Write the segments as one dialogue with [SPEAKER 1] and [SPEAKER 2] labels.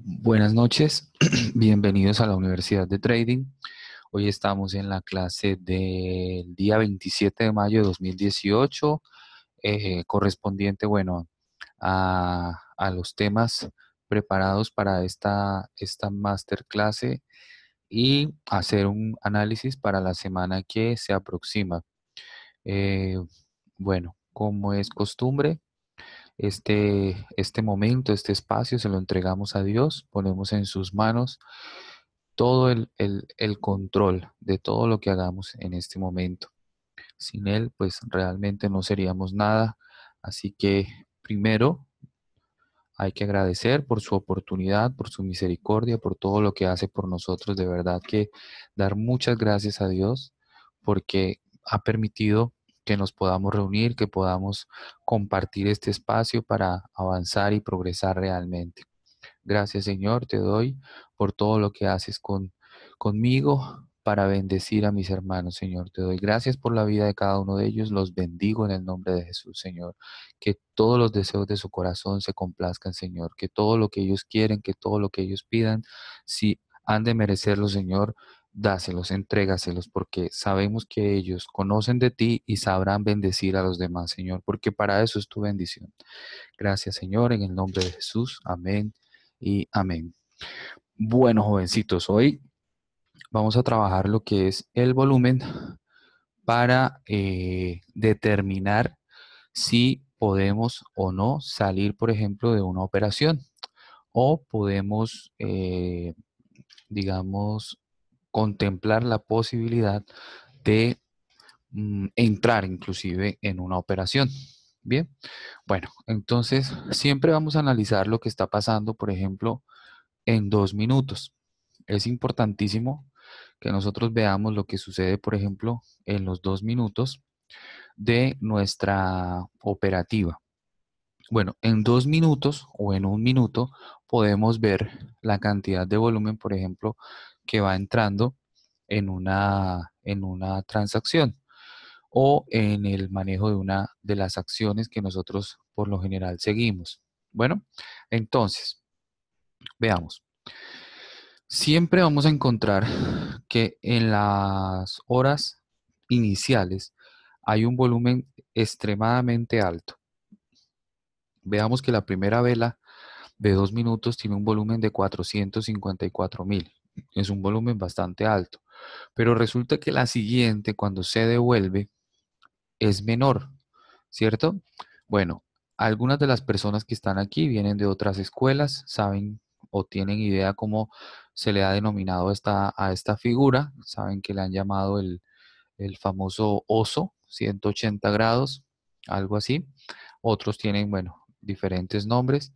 [SPEAKER 1] Buenas noches, bienvenidos a la Universidad de Trading. Hoy estamos en la clase del día 27 de mayo de 2018, correspondiente, bueno, a los temas preparados para esta masterclass y hacer un análisis para la semana que se aproxima. Eh, bueno, como es costumbre, este momento, este espacio se lo entregamos a Dios, ponemos en sus manos todo el control de todo lo que hagamos en este momento. Sin Él, pues realmente no seríamos nada. Así que primero hay que agradecer por su oportunidad, por su misericordia, por todo lo que hace por nosotros. De verdad que dar muchas gracias a Dios porque ha permitido que nos podamos reunir, que podamos compartir este espacio para avanzar y progresar realmente. Gracias, Señor, te doy por todo lo que haces conmigo para bendecir a mis hermanos, Señor. Te doy gracias por la vida de cada uno de ellos. Los bendigo en el nombre de Jesús, Señor. Que todos los deseos de su corazón se complazcan, Señor. Que todo lo que ellos quieren, que todo lo que ellos pidan, si han de merecerlo, Señor, dáselos, entrégaselos, porque sabemos que ellos conocen de ti y sabrán bendecir a los demás, Señor, porque para eso es tu bendición. Gracias, Señor, en el nombre de Jesús. Amén y amén. Bueno, jovencitos, hoy vamos a trabajar lo que es el volumen para determinar si podemos o no salir, por ejemplo, de una operación o podemos, digamos, contemplar la posibilidad de entrar inclusive en una operación. Bien, bueno, entonces siempre vamos a analizar lo que está pasando, por ejemplo, en 2 minutos. Es importantísimo que nosotros veamos lo que sucede, por ejemplo, en los 2 minutos de nuestra operativa. Bueno, en 2 minutos o en 1 minuto podemos ver la cantidad de volumen, por ejemplo, que va entrando en una transacción o en el manejo de una de las acciones que nosotros por lo general seguimos. Bueno, entonces, veamos. Siempre vamos a encontrar que en las horas iniciales hay un volumen extremadamente alto. Veamos que la primera vela de 2 minutos tiene un volumen de 454.000. Es un volumen bastante alto. Pero resulta que la siguiente, cuando se devuelve, es menor, ¿cierto? Bueno, algunas de las personas que están aquí vienen de otras escuelas, saben o tienen idea cómo se le ha denominado a esta figura, saben que le han llamado el famoso oso, 180 grados, algo así. Otros tienen, bueno, diferentes nombres,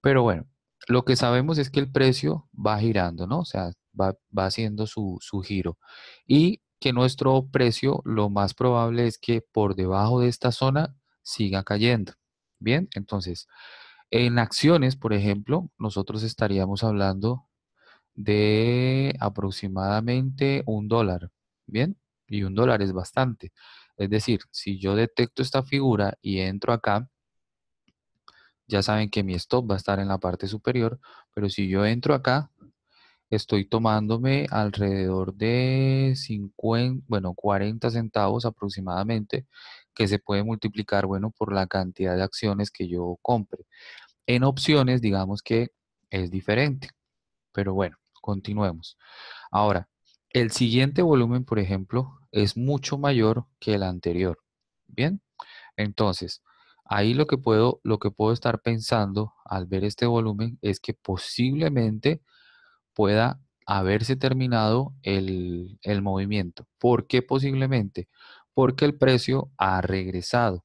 [SPEAKER 1] pero bueno, lo que sabemos es que el precio va girando, ¿no? O sea, va haciendo su giro. Y que nuestro precio, lo más probable es que por debajo de esta zona siga cayendo. Bien, entonces, en acciones, por ejemplo, nosotros estaríamos hablando de aproximadamente $1. Bien, y $1 es bastante. Es decir, si yo detecto esta figura y entro acá, ya saben que mi stop va a estar en la parte superior, pero si yo entro acá, estoy tomándome alrededor de 50, bueno, 40 centavos aproximadamente, que se puede multiplicar, bueno, por la cantidad de acciones que yo compre. En opciones, digamos que es diferente, pero bueno, continuemos. Ahora, el siguiente volumen, por ejemplo, es mucho mayor que el anterior. Bien, entonces, ahí lo que puedo estar pensando al ver este volumen es que posiblemente pueda haberse terminado el movimiento. ¿Por qué posiblemente? Porque el precio ha regresado.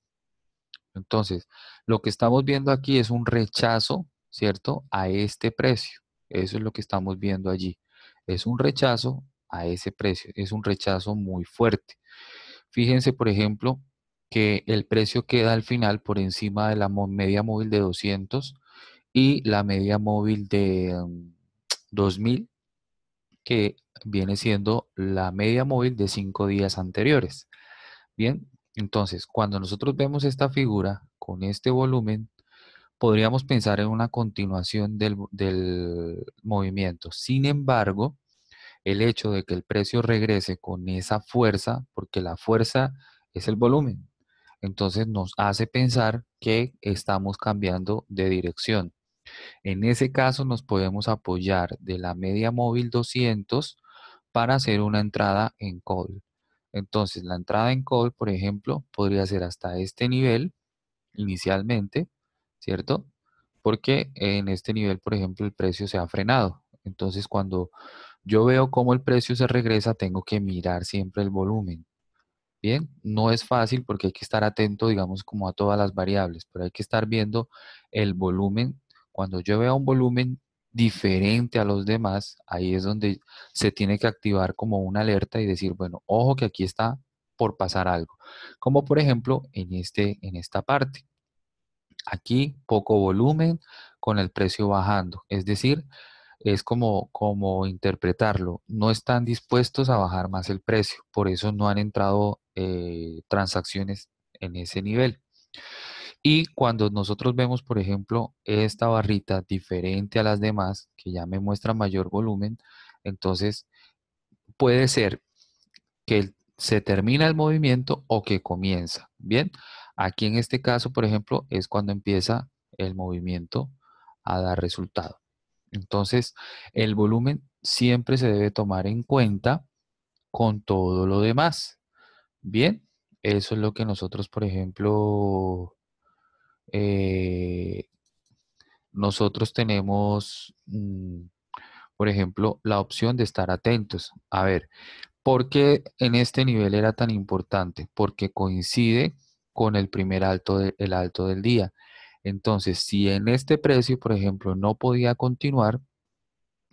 [SPEAKER 1] Entonces, lo que estamos viendo aquí es un rechazo, ¿cierto? A este precio. Eso es lo que estamos viendo allí. Es un rechazo a ese precio. Es un rechazo muy fuerte. Fíjense, por ejemplo, que el precio queda al final por encima de la media móvil de 200 y la media móvil de 2000, que viene siendo la media móvil de 5 días anteriores. Bien, entonces, cuando nosotros vemos esta figura con este volumen, podríamos pensar en una continuación del movimiento. Sin embargo, el hecho de que el precio regrese con esa fuerza, porque la fuerza es el volumen, entonces nos hace pensar que estamos cambiando de dirección. En ese caso nos podemos apoyar de la media móvil 200 para hacer una entrada en call. Entonces la entrada en call, por ejemplo, podría ser hasta este nivel inicialmente, ¿cierto? Porque en este nivel, por ejemplo, el precio se ha frenado. Entonces cuando yo veo cómo el precio se regresa, tengo que mirar siempre el volumen. Bien, no es fácil porque hay que estar atento, digamos, como a todas las variables, pero hay que estar viendo el volumen. Cuando yo vea un volumen diferente a los demás, ahí es donde se tiene que activar como una alerta y decir, bueno, ojo que aquí está por pasar algo. Como por ejemplo en esta parte. Aquí poco volumen con el precio bajando, es decir, es como interpretarlo. No están dispuestos a bajar más el precio, por eso no han entrado transacciones en ese nivel. Y cuando nosotros vemos, por ejemplo, esta barrita diferente a las demás, que ya me muestra mayor volumen, entonces puede ser que se termina el movimiento o que comienza. Bien, aquí en este caso, por ejemplo, es cuando empieza el movimiento a dar resultado. Entonces, el volumen siempre se debe tomar en cuenta con todo lo demás. Bien, eso es lo que nosotros, por ejemplo, eh, nosotros tenemos, por ejemplo, la opción de estar atentos. A ver, ¿por qué en este nivel era tan importante? Porque coincide con el primer alto, el alto del día. Entonces, si en este precio, por ejemplo, no podía continuar,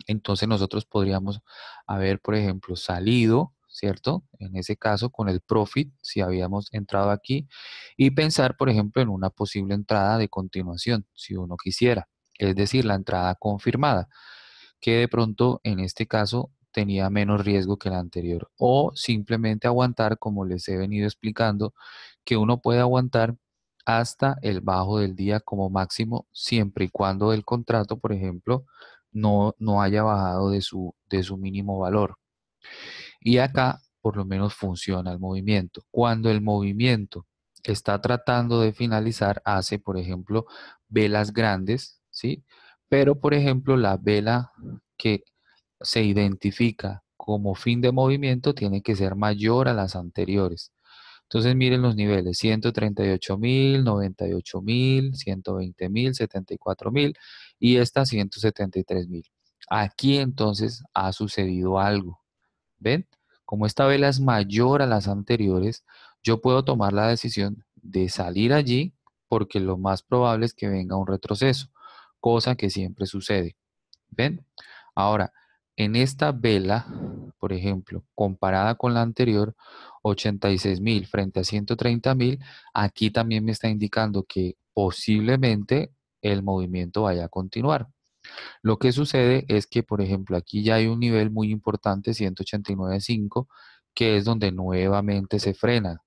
[SPEAKER 1] entonces nosotros podríamos haber, por ejemplo, salido, ¿cierto? En ese caso, con el profit, si habíamos entrado aquí, y pensar, por ejemplo, en una posible entrada de continuación, si uno quisiera, es decir, la entrada confirmada, que de pronto en este caso tenía menos riesgo que la anterior, o simplemente aguantar, como les he venido explicando, que uno puede aguantar hasta el bajo del día como máximo, siempre y cuando el contrato, por ejemplo, no haya bajado de su mínimo valor. Y acá por lo menos funciona el movimiento. Cuando el movimiento está tratando de finalizar, hace, por ejemplo, velas grandes, ¿sí? Pero, por ejemplo, la vela que se identifica como fin de movimiento tiene que ser mayor a las anteriores. Entonces miren los niveles, 138.000, 98.000, 120.000, 74.000 y esta 173.000. Aquí entonces ha sucedido algo. ¿Ven? Como esta vela es mayor a las anteriores, yo puedo tomar la decisión de salir allí porque lo más probable es que venga un retroceso, cosa que siempre sucede. ¿Ven? Ahora, en esta vela, por ejemplo, comparada con la anterior, 86.000 frente a 130.000, aquí también me está indicando que posiblemente el movimiento vaya a continuar. Lo que sucede es que, por ejemplo, aquí ya hay un nivel muy importante, 189.5, que es donde nuevamente se frena.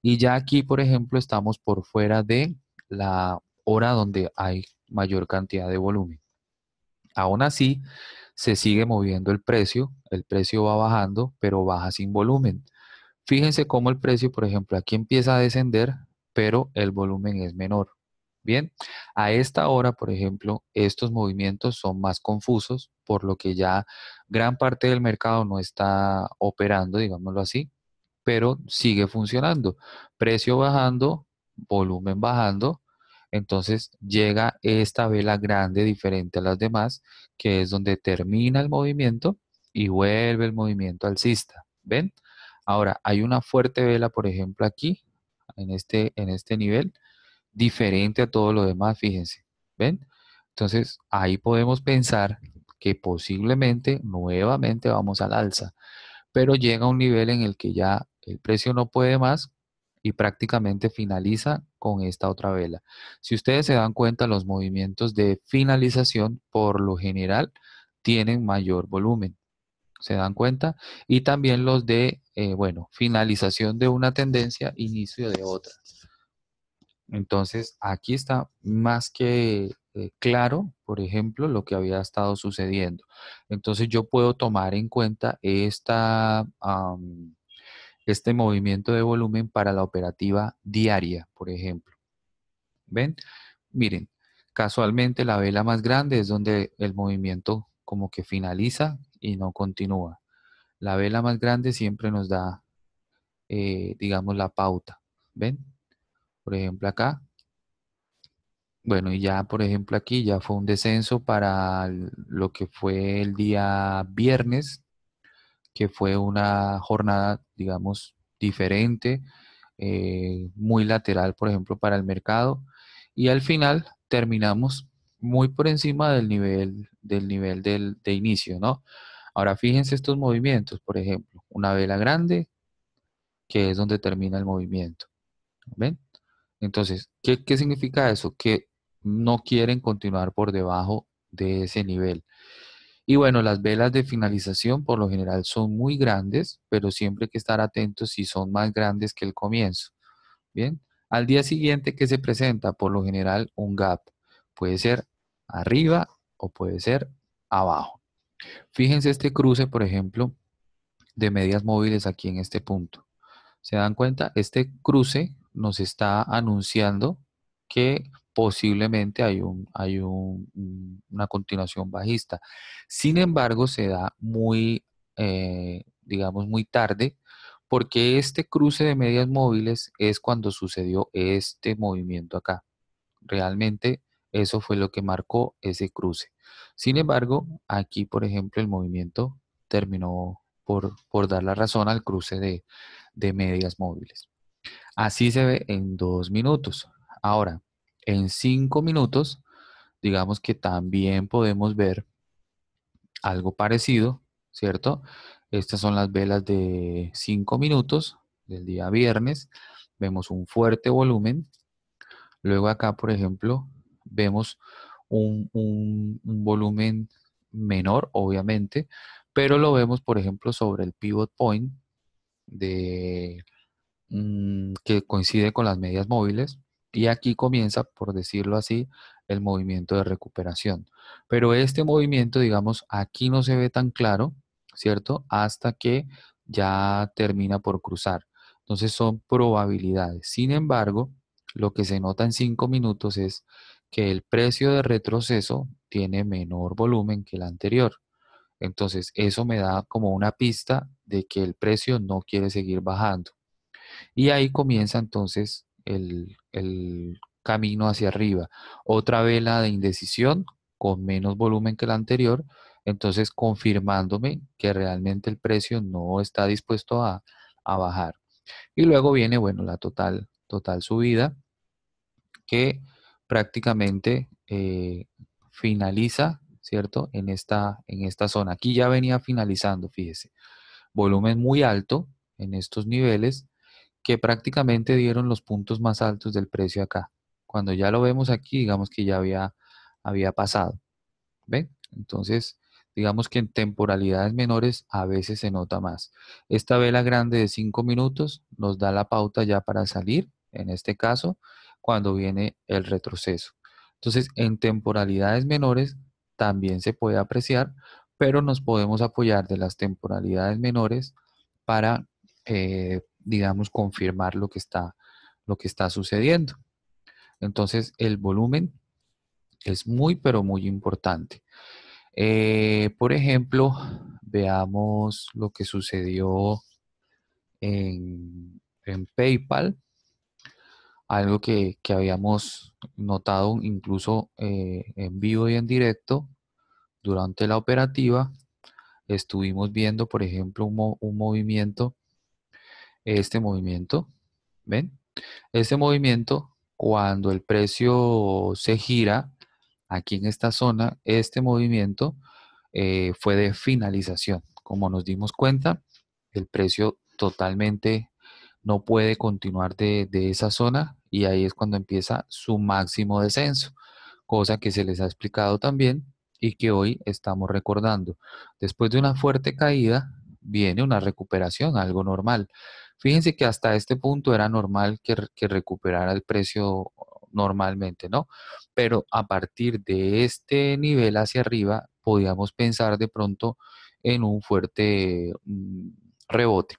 [SPEAKER 1] Y ya aquí, por ejemplo, estamos por fuera de la hora donde hay mayor cantidad de volumen. Aún así, se sigue moviendo el precio va bajando, pero baja sin volumen. Fíjense cómo el precio, por ejemplo, aquí empieza a descender, pero el volumen es menor. Bien, a esta hora, por ejemplo, estos movimientos son más confusos, por lo que ya gran parte del mercado no está operando, digámoslo así, pero sigue funcionando. Precio bajando, volumen bajando, entonces llega esta vela grande diferente a las demás, que es donde termina el movimiento y vuelve el movimiento alcista. ¿Ven? Ahora, hay una fuerte vela, por ejemplo, aquí, en este nivel, diferente a todo lo demás, fíjense. ¿Ven? Entonces, ahí podemos pensar que posiblemente nuevamente vamos al alza, pero llega a un nivel en el que ya el precio no puede más y prácticamente finaliza con esta otra vela. Si ustedes se dan cuenta, los movimientos de finalización por lo general tienen mayor volumen. ¿Se dan cuenta? Y también los de, bueno, finalización de una tendencia, inicio de otra. Entonces, aquí está más que claro, por ejemplo, lo que había estado sucediendo. Entonces, yo puedo tomar en cuenta este movimiento de volumen para la operativa diaria, por ejemplo. ¿Ven? Miren, casualmente la vela más grande es donde el movimiento como que finaliza y no continúa. La vela más grande siempre nos da, digamos, la pauta. ¿Ven? Por ejemplo, acá. Bueno, y ya, por ejemplo, aquí ya fue un descenso para lo que fue el día viernes, que fue una jornada, digamos, diferente, muy lateral, por ejemplo, para el mercado. Y al final terminamos muy por encima del nivel de inicio, ¿no? Ahora fíjense estos movimientos, por ejemplo, una vela grande, que es donde termina el movimiento. ¿Ven? Entonces, ¿qué significa eso? Que no quieren continuar por debajo de ese nivel. Y bueno, las velas de finalización por lo general son muy grandes, pero siempre hay que estar atentos si son más grandes que el comienzo. Bien, al día siguiente que se presenta por lo general un gap. Puede ser arriba o puede ser abajo. Fíjense este cruce, por ejemplo, de medias móviles aquí en este punto. ¿Se dan cuenta? Este cruce nos está anunciando que posiblemente una continuación bajista. Sin embargo, se da muy, digamos, muy tarde, porque este cruce de medias móviles es cuando sucedió este movimiento acá. Realmente eso fue lo que marcó ese cruce. Sin embargo, aquí, por ejemplo, el movimiento terminó por dar la razón al cruce de medias móviles. Así se ve en 2 minutos. Ahora, en 5 minutos, digamos que también podemos ver algo parecido, ¿cierto? Estas son las velas de 5 minutos del día viernes. Vemos un fuerte volumen. Luego acá, por ejemplo, vemos un volumen menor, obviamente, pero lo vemos, por ejemplo, sobre el pivot point de que coincide con las medias móviles y aquí comienza, por decirlo así, el movimiento de recuperación. Pero este movimiento, digamos, aquí no se ve tan claro, ¿cierto? Hasta que ya termina por cruzar. Entonces son probabilidades. Sin embargo, lo que se nota en 5 minutos es que el precio de retroceso tiene menor volumen que el anterior. Entonces, eso me da como una pista de que el precio no quiere seguir bajando. Y ahí comienza entonces el camino hacia arriba. Otra vela de indecisión con menos volumen que la anterior, entonces confirmándome que realmente el precio no está dispuesto a bajar. Y luego viene, bueno, la total subida que prácticamente finaliza, ¿cierto? En esta zona. Aquí ya venía finalizando, fíjese. Volumen muy alto en estos niveles que prácticamente dieron los puntos más altos del precio acá. Cuando ya lo vemos aquí, digamos que ya había pasado. ¿Ven? Entonces, digamos que en temporalidades menores a veces se nota más. Esta vela grande de 5 minutos nos da la pauta ya para salir, en este caso, cuando viene el retroceso. Entonces, en temporalidades menores también se puede apreciar, pero nos podemos apoyar de las temporalidades menores para, digamos, confirmar lo que está sucediendo. Entonces, el volumen es muy, pero muy importante. Por ejemplo, veamos lo que sucedió en PayPal, algo que habíamos notado incluso en vivo y en directo durante la operativa. Estuvimos viendo, por ejemplo, un movimiento, este movimiento, ¿ven? Este movimiento, cuando el precio se gira aquí en esta zona, este movimiento fue de finalización. Como nos dimos cuenta, el precio totalmente no puede continuar de esa zona y ahí es cuando empieza su máximo descenso, cosa que se les ha explicado también y que hoy estamos recordando. Después de una fuerte caída, viene una recuperación, algo normal. Fíjense que hasta este punto era normal que recuperara el precio normalmente, ¿no? Pero a partir de este nivel hacia arriba, podíamos pensar de pronto en un fuerte rebote.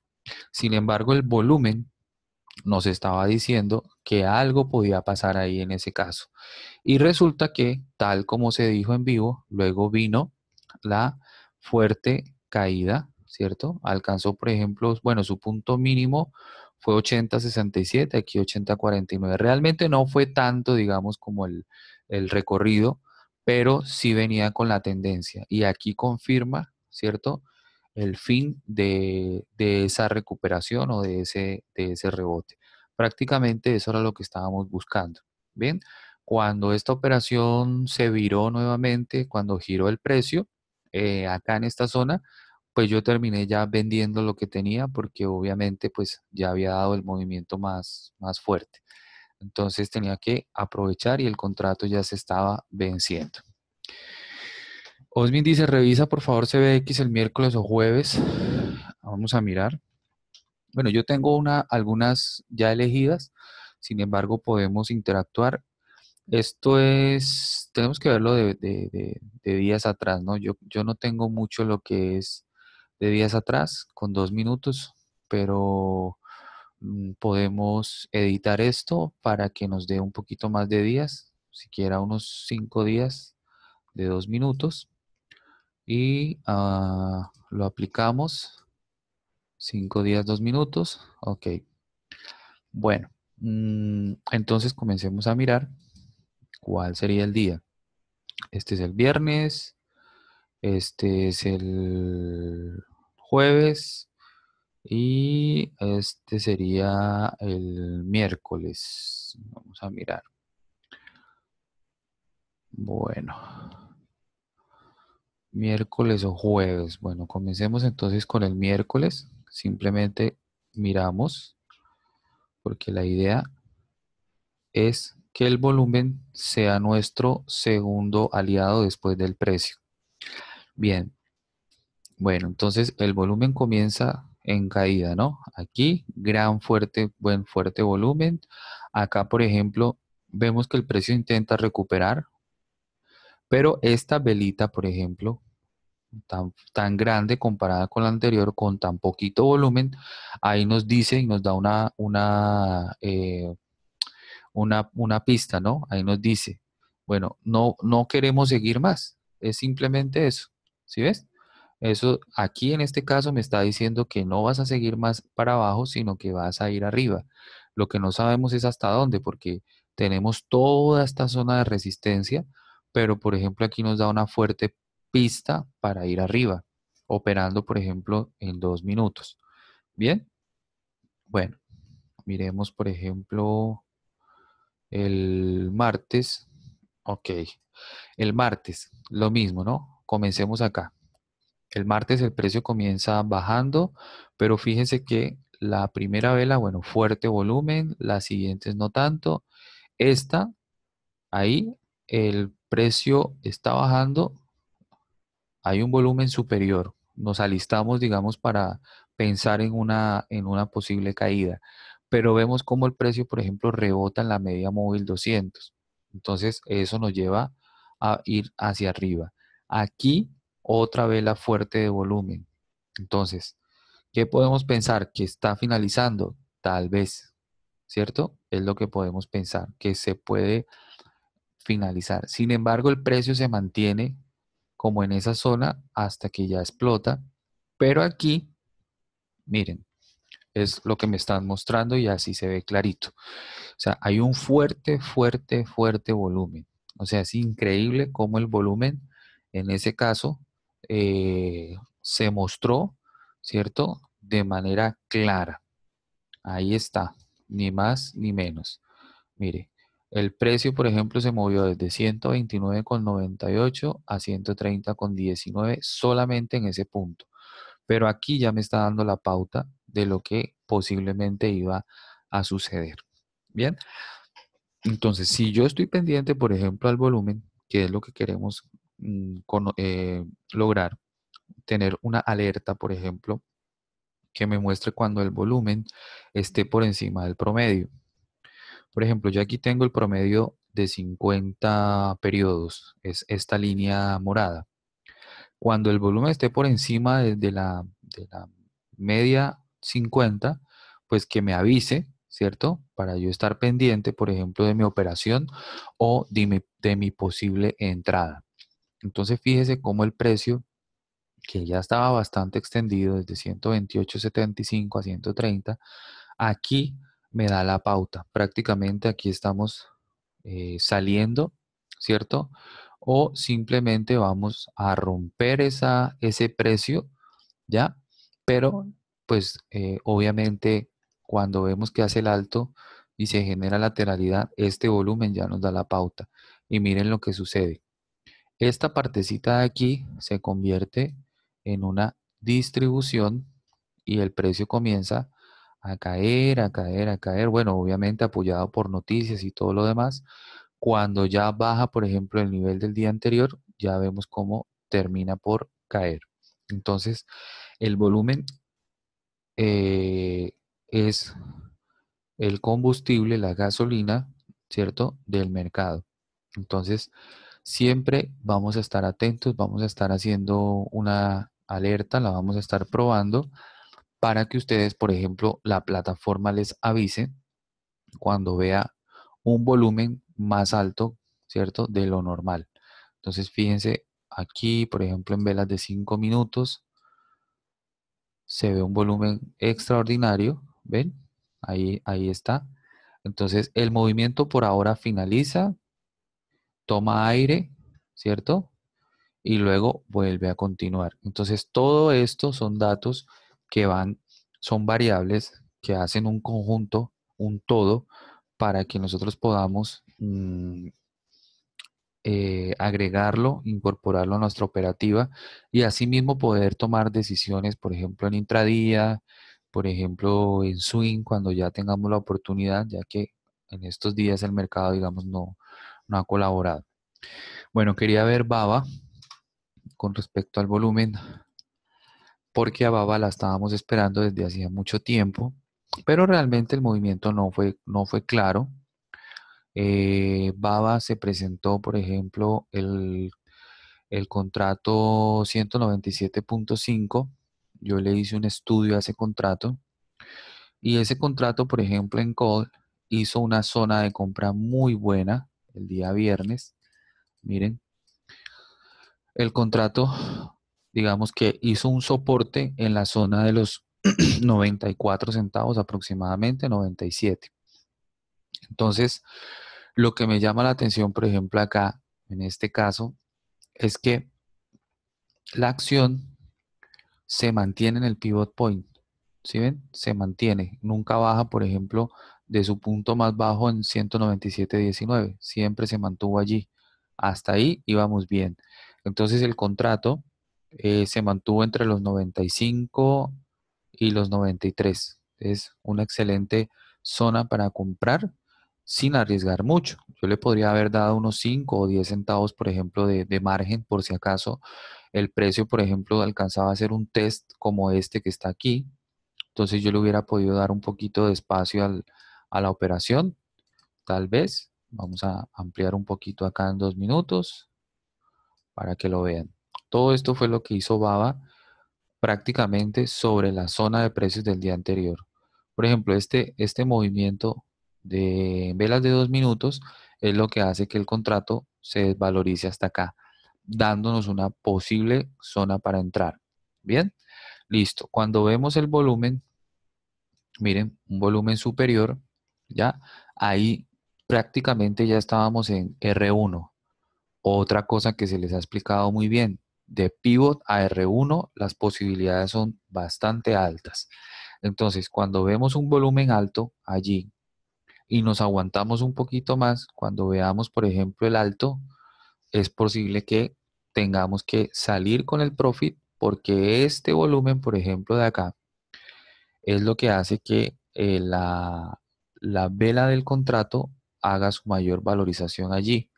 [SPEAKER 1] Sin embargo, el volumen nos estaba diciendo que algo podía pasar ahí en ese caso. Y resulta que, tal como se dijo en vivo, luego vino la fuerte caída, ¿cierto? Alcanzó, por ejemplo, bueno, su punto mínimo fue 80.67, aquí 80.49. Realmente no fue tanto, digamos, como el recorrido, pero sí venía con la tendencia. Y aquí confirma, ¿cierto? El fin de esa recuperación o de ese rebote. Prácticamente eso era lo que estábamos buscando. Bien, cuando esta operación se viró nuevamente, cuando giró el precio, acá en esta zona, pues yo terminé ya vendiendo lo que tenía porque obviamente pues ya había dado el movimiento más fuerte. Entonces tenía que aprovechar y el contrato ya se estaba venciendo. Osmin dice, revisa por favor CBX el miércoles o jueves. Vamos a mirar. Bueno, yo tengo algunas ya elegidas, sin embargo podemos interactuar. Esto tenemos que verlo de días atrás, ¿no? Yo no tengo mucho lo que es de días atrás, con 2 minutos, pero podemos editar esto para que nos dé un poquito más de días, siquiera unos 5 días de 2 minutos, y lo aplicamos, 5 días, 2 minutos, ok. Bueno, entonces comencemos a mirar cuál sería el día. Este es el viernes, este es el jueves y este sería el miércoles. Vamos a mirar. Bueno, miércoles o jueves. Bueno, comencemos entonces con el miércoles. Simplemente miramos porque la idea es que el volumen sea nuestro segundo aliado después del precio. Bien, bueno, entonces el volumen comienza en caída, ¿no? Aquí, buen fuerte volumen. Acá, por ejemplo, vemos que el precio intenta recuperar, pero esta velita, por ejemplo, tan grande comparada con la anterior, con tan poquito volumen, ahí nos dice y nos da una pista, ¿no? Ahí nos dice, bueno, no queremos seguir más, es simplemente eso, ¿sí ves? Eso aquí en este caso me está diciendo que no vas a seguir más para abajo, sino que vas a ir arriba. Lo que no sabemos es hasta dónde, porque tenemos toda esta zona de resistencia, pero por ejemplo aquí nos da una fuerte pista para ir arriba, operando por ejemplo en 2 minutos. Bien, bueno, miremos por ejemplo el martes. Ok, el martes, lo mismo, ¿no? Comencemos acá. El martes el precio comienza bajando, pero fíjense que la primera vela, bueno, fuerte volumen, las siguientes no tanto. Esta, ahí, el precio está bajando, hay un volumen superior. Nos alistamos, digamos, para pensar en una posible caída. Pero vemos cómo el precio, por ejemplo, rebota en la media móvil 200. Entonces, eso nos lleva a ir hacia arriba. Aquí, otra vela fuerte de volumen. Entonces, ¿qué podemos pensar? ¿Que está finalizando? Tal vez, ¿cierto? Es lo que podemos pensar, que se puede finalizar. Sin embargo, el precio se mantiene como en esa zona hasta que ya explota. Pero aquí, miren, es lo que me están mostrando y así se ve clarito. O sea, hay un fuerte, fuerte, fuerte volumen. O sea, es increíble cómo el volumen en ese caso se mostró, ¿cierto? De manera clara. Ahí está, ni más ni menos. Mire, el precio, por ejemplo, se movió desde 129,98 a 130,19 solamente en ese punto. Pero aquí ya me está dando la pauta de lo que posiblemente iba a suceder. Bien, entonces si yo estoy pendiente, por ejemplo, al volumen, que es lo que queremos lograr, tener una alerta, por ejemplo, que me muestre cuando el volumen esté por encima del promedio. Por ejemplo, yo aquí tengo el promedio de 50 periodos, es esta línea morada. Cuando el volumen esté por encima de la media 50, pues que me avise, ¿cierto? Para yo estar pendiente, por ejemplo, de mi operación o de mi posible entrada. Entonces, fíjese cómo el precio, que ya estaba bastante extendido desde 128.75 a 130, aquí me da la pauta. Prácticamente aquí estamos saliendo, ¿cierto? O simplemente vamos a romper ese precio, ¿ya? Pero, pues, obviamente, cuando vemos que hace el alto y se genera lateralidad, este volumen ya nos da la pauta. Y miren lo que sucede. Esta partecita de aquí se convierte en una distribución y el precio comienza a caer, a caer, a caer. Bueno, obviamente apoyado por noticias y todo lo demás. Cuando ya baja, por ejemplo, el nivel del día anterior, ya vemos cómo termina por caer. Entonces, el volumen es el combustible, la gasolina, ¿cierto? Del mercado. Entonces, siempre vamos a estar atentos, vamos a estar haciendo una alerta, la vamos a estar probando para que ustedes, por ejemplo, la plataforma les avise cuando vea un volumen más alto, ¿cierto? De lo normal. Entonces, fíjense aquí, por ejemplo, en velas de 5 minutos, se ve un volumen extraordinario, ¿ven? Ahí está. Entonces, el movimiento por ahora finaliza, toma aire, ¿cierto? Y luego vuelve a continuar. Entonces, todo esto son datos que son variables que hacen un conjunto, un todo, para que nosotros podamos agregarlo, incorporarlo a nuestra operativa y asimismo poder tomar decisiones, por ejemplo, en intradía, por ejemplo, en swing, cuando ya tengamos la oportunidad, ya que en estos días el mercado, digamos, no ha colaborado. Bueno, quería ver Baba con respecto al volumen, porque a Baba la estábamos esperando desde hacía mucho tiempo, pero realmente el movimiento no fue claro. Baba se presentó, por ejemplo, el contrato 197.5. Yo le hice un estudio a ese contrato y ese contrato, por ejemplo, en call hizo una zona de compra muy buena el día viernes. Miren, el contrato, digamos que hizo un soporte en la zona de los 94 centavos aproximadamente, 97. Entonces, lo que me llama la atención, por ejemplo, acá, en este caso, es que la acción se mantiene en el pivot point. ¿Sí ven? Se mantiene. Nunca baja, por ejemplo, de su punto más bajo en 197.19. Siempre se mantuvo allí. Hasta ahí íbamos bien. Entonces el contrato se mantuvo entre los 95 y los 93. Es una excelente zona para comprar sin arriesgar mucho. Yo le podría haber dado unos 5 o 10 centavos, por ejemplo, de margen por si acaso el precio, por ejemplo, alcanzaba a hacer un test como este que está aquí. Entonces yo le hubiera podido dar un poquito de espacio a la operación, tal vez. Vamos a ampliar un poquito acá en 2 minutos para que lo vean. Todo esto fue lo que hizo Baba prácticamente sobre la zona de precios del día anterior. Por ejemplo, este movimiento de velas de 2 minutos es lo que hace que el contrato se desvalorice hasta acá, dándonos una posible zona para entrar. Bien, listo. Cuando vemos el volumen, miren, un volumen superior, ya, ahí prácticamente ya estábamos en R1. Otra cosa que se les ha explicado muy bien, de pivot a R1 las posibilidades son bastante altas. Entonces, cuando vemos un volumen alto allí y nos aguantamos un poquito más, cuando veamos, por ejemplo, el alto, es posible que tengamos que salir con el profit porque este volumen, por ejemplo, de acá, es lo que hace que la vela del contrato haga su mayor valorización allí.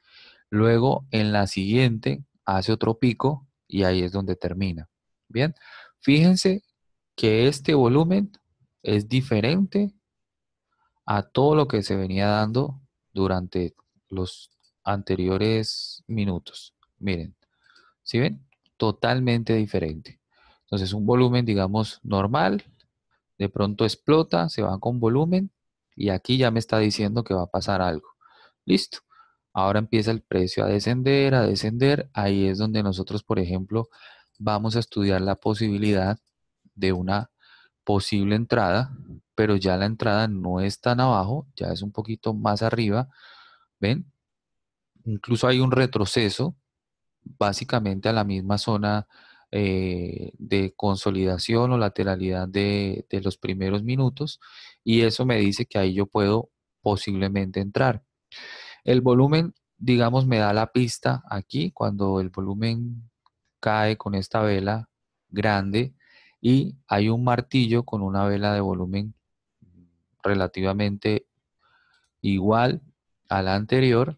[SPEAKER 1] Luego, en la siguiente, hace otro pico y ahí es donde termina. Bien, fíjense que este volumen es diferente a todo lo que se venía dando durante los anteriores minutos. Miren, ¿sí ven? Totalmente diferente. Entonces, un volumen, digamos, normal, de pronto explota, se va con volumen y aquí ya me está diciendo que va a pasar algo. Listo. Ahora empieza el precio a descender, a descender. Ahí es donde nosotros, por ejemplo, vamos a estudiar la posibilidad de una posible entrada, pero ya la entrada no es tan abajo, ya es un poquito más arriba. ¿Ven? Incluso hay un retroceso básicamente a la misma zona de consolidación o lateralidad de los primeros minutos y eso me dice que ahí yo puedo posiblemente entrar. El volumen, digamos, me da la pista aquí cuando el volumen cae con esta vela grande y hay un martillo con una vela de volumen relativamente igual a la anterior,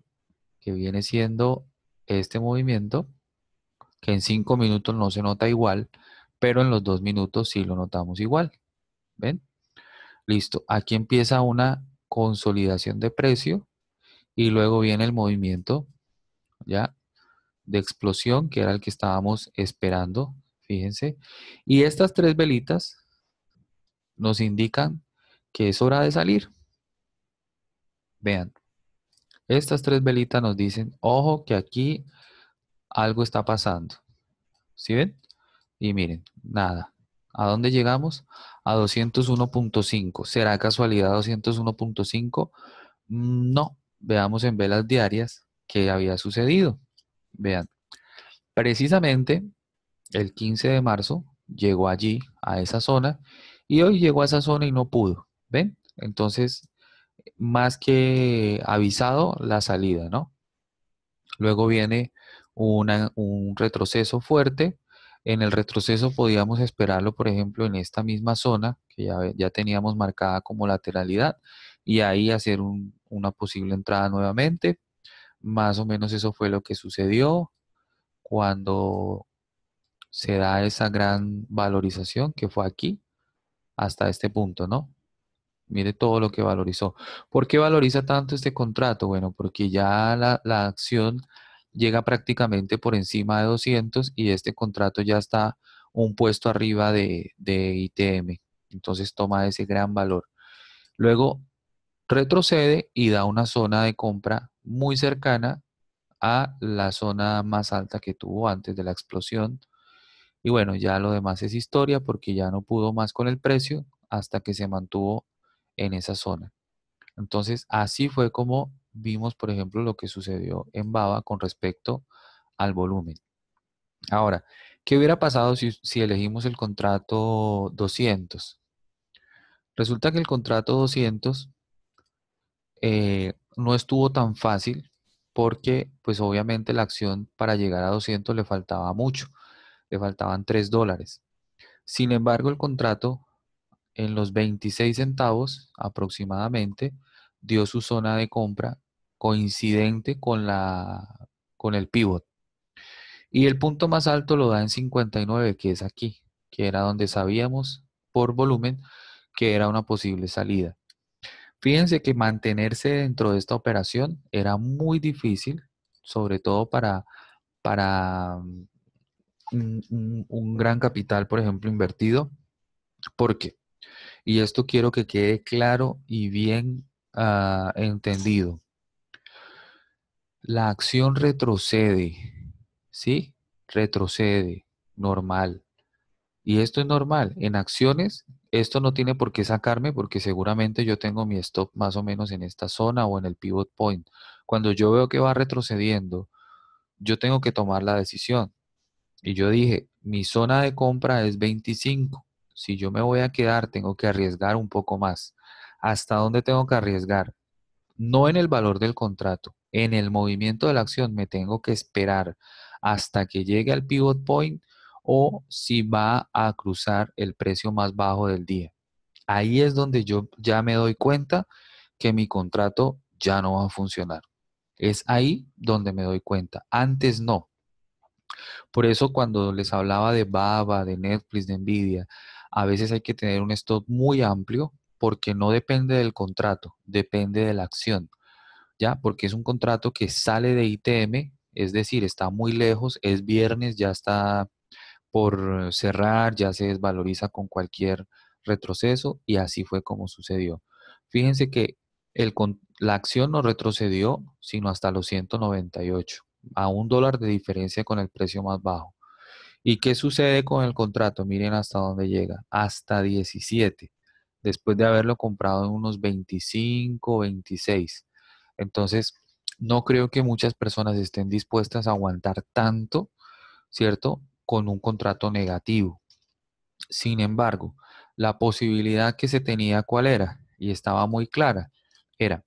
[SPEAKER 1] que viene siendo este movimiento, que en 5 minutos no se nota igual, pero en los 2 minutos sí lo notamos igual. ¿Ven? Listo. Aquí empieza una consolidación de precio y luego viene el movimiento, ¿ya? De explosión, que era el que estábamos esperando, fíjense. Y estas tres velitas nos indican que es hora de salir. Vean, estas tres velitas nos dicen, ojo que aquí algo está pasando. ¿Sí ven? Y miren, nada. ¿A dónde llegamos? A 201.5. ¿Será casualidad 201.5? No. Veamos en velas diarias qué había sucedido. Vean, precisamente el 15 de marzo llegó allí, a esa zona, y hoy llegó a esa zona y no pudo. ¿Ven? Entonces, más que avisado, la salida, ¿no? Luego viene un retroceso fuerte. En el retroceso podíamos esperarlo, por ejemplo, en esta misma zona que ya teníamos marcada como lateralidad y ahí hacer una posible entrada nuevamente. Más o menos eso fue lo que sucedió cuando se da esa gran valorización que fue aquí hasta este punto, ¿no? Mire todo lo que valorizó. ¿Por qué valoriza tanto este contrato? Bueno, porque ya la acción llega prácticamente por encima de 200 y este contrato ya está un puesto arriba de ITM. Entonces toma ese gran valor. Luego retrocede y da una zona de compra muy cercana a la zona más alta que tuvo antes de la explosión. Y bueno, ya lo demás es historia porque ya no pudo más con el precio hasta que se mantuvo en esa zona. Entonces, así fue como vimos, por ejemplo, lo que sucedió en Baba con respecto al volumen. Ahora, ¿qué hubiera pasado si elegimos el contrato 200? Resulta que el contrato 200 no estuvo tan fácil porque, pues obviamente la acción para llegar a 200 le faltaba mucho, le faltaban $3. Sin embargo, el contrato en los 26 centavos aproximadamente dio su zona de compra coincidente con el pivot. Y el punto más alto lo da en 59, que es aquí, que era donde sabíamos por volumen que era una posible salida. Fíjense que mantenerse dentro de esta operación era muy difícil, sobre todo para un gran capital, por ejemplo, invertido. ¿Por qué? Y esto quiero que quede claro y bien entendido. La acción retrocede, ¿sí? Retrocede, normal. Y esto es normal. En acciones, esto no tiene por qué sacarme porque seguramente yo tengo mi stop más o menos en esta zona o en el pivot point. Cuando yo veo que va retrocediendo, yo tengo que tomar la decisión. Y yo dije, mi zona de compra es 25. Si yo me voy a quedar, tengo que arriesgar un poco más. ¿Hasta dónde tengo que arriesgar? No en el valor del contrato, en el movimiento de la acción me tengo que esperar hasta que llegue al pivot point o si va a cruzar el precio más bajo del día. Ahí es donde yo ya me doy cuenta que mi contrato ya no va a funcionar. Es ahí donde me doy cuenta. Antes no. Por eso cuando les hablaba de Baba, de Netflix, de Nvidia, A veces hay que tener un stop muy amplio porque no depende del contrato, depende de la acción, ¿ya? Porque es un contrato que sale de ITM, es decir, está muy lejos, es viernes, ya está por cerrar, ya se desvaloriza con cualquier retroceso y así fue como sucedió. Fíjense que la acción no retrocedió sino hasta los 198, a $1 de diferencia con el precio más bajo. ¿Y qué sucede con el contrato? Miren hasta dónde llega, hasta 17, después de haberlo comprado en unos 25, 26. Entonces, no creo que muchas personas estén dispuestas a aguantar tanto, ¿cierto? Con un contrato negativo. Sin embargo, la posibilidad que se tenía, ¿cuál era? Y estaba muy clara, era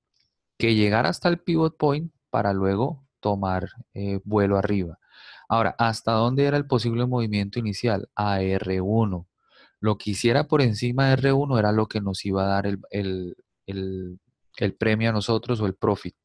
[SPEAKER 1] que llegara hasta el pivot point para luego tomar vuelo arriba. Ahora, ¿hasta dónde era el posible movimiento inicial? A R1. Lo que hiciera por encima de R1 era lo que nos iba a dar el premio a nosotros o el profit.